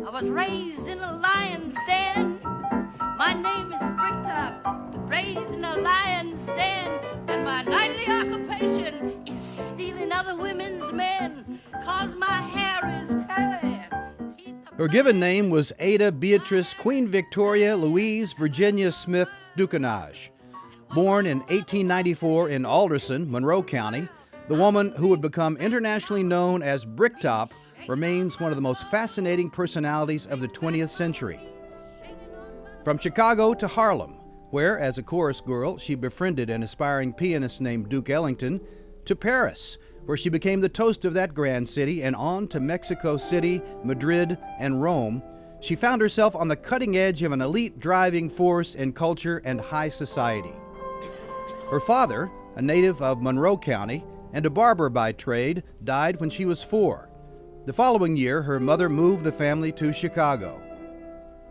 I was raised in a lion's den. My name is Bricktop, raised in a lion's den. And my nightly occupation is stealing other women's men, 'cause my hair is curly. Her given name was Ada Beatrice Queen Victoria Louise Virginia Smith Ducanage. Born in 1894 in Alderson, Monroe County, the woman who would become internationally known as Bricktop remains one of the most fascinating personalities of the 20th century. From Chicago to Harlem, where, as a chorus girl, she befriended an aspiring pianist named Duke Ellington, to Paris, where she became the toast of that grand city, and on to Mexico City, Madrid, and Rome, she found herself on the cutting edge of an elite driving force in culture and high society. Her father, a native of Monroe County and a barber by trade, died when she was 4. The following year, her mother moved the family to Chicago.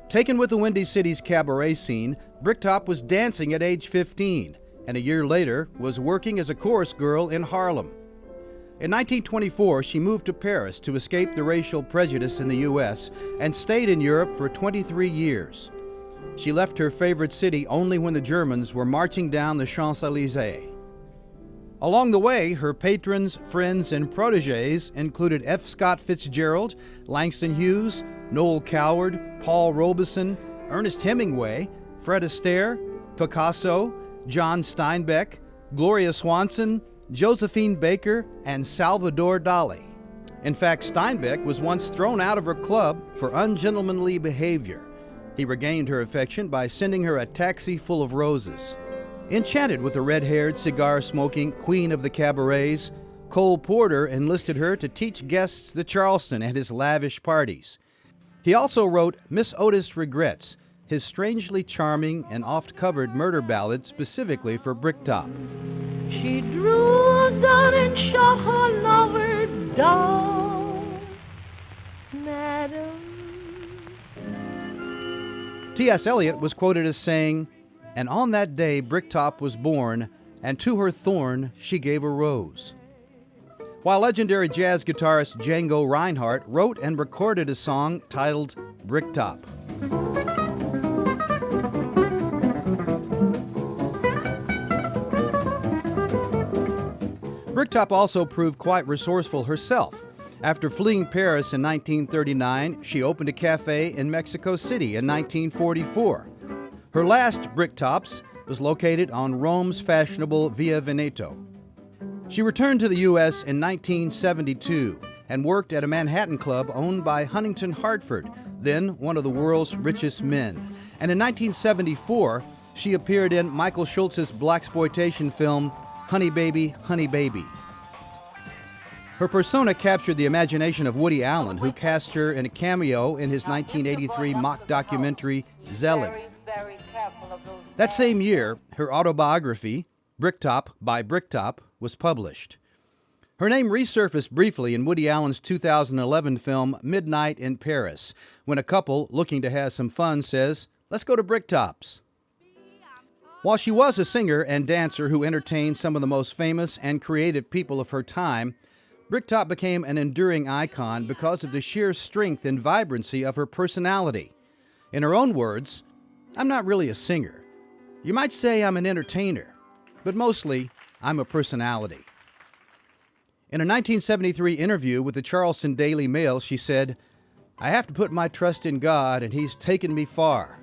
Taken with the Windy City's cabaret scene, Bricktop was dancing at age 15, and a year later was working as a chorus girl in Harlem. In 1924, she moved to Paris to escape the racial prejudice in the U.S. and stayed in Europe for 23 years. She left her favorite city only when the Germans were marching down the Champs-Élysées. Along the way, her patrons, friends, and protégés included F. Scott Fitzgerald, Langston Hughes, Noel Coward, Paul Robeson, Ernest Hemingway, Fred Astaire, Picasso, John Steinbeck, Gloria Swanson, Josephine Baker, and Salvador Dali. In fact, Steinbeck was once thrown out of her club for ungentlemanly behavior. He regained her affection by sending her a taxi full of roses. Enchanted with the red-haired, cigar-smoking queen of the cabarets, Cole Porter enlisted her to teach guests the Charleston at his lavish parties. He also wrote Miss Otis Regrets, his strangely charming and oft-covered murder ballad specifically for Bricktop. She drew a gun and shot her lover down, madam. T.S. Eliot was quoted as saying, "And on that day Bricktop was born, and to her thorn she gave a rose." While legendary jazz guitarist Django Reinhardt wrote and recorded a song titled Bricktop. Bricktop also proved quite resourceful herself. After fleeing Paris in 1939, she opened a cafe in Mexico City in 1944. Her last Bricktops was located on Rome's fashionable Via Veneto. She returned to the U.S. in 1972 and worked at a Manhattan club owned by Huntington Hartford, then one of the world's richest men. And in 1974, she appeared in Michael Schultz's blaxploitation film, Honey Baby, Honey Baby. Her persona captured the imagination of Woody Allen, who cast her in a cameo in his 1983 mock documentary, Zelig. That same year, her autobiography, Bricktop by Bricktop, was published. Her name resurfaced briefly in Woody Allen's 2011 film, Midnight in Paris, when a couple looking to have some fun says, "Let's go to Bricktops." While she was a singer and dancer who entertained some of the most famous and creative people of her time, Bricktop became an enduring icon because of the sheer strength and vibrancy of her personality. In her own words, "I'm not really a singer. You might say I'm an entertainer, but mostly I'm a personality." In a 1973 interview with the Charleston Daily Mail, she said, "I have to put my trust in God, and He's taken me far.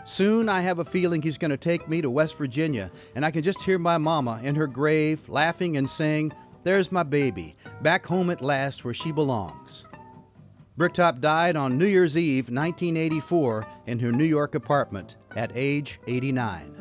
Soon I have a feeling He's going to take me to West Virginia, and I can just hear my mama in her grave laughing and saying, 'There's my baby, back home at last where she belongs.'" Bricktop died on New Year's Eve, 1984, in her New York apartment at age 89.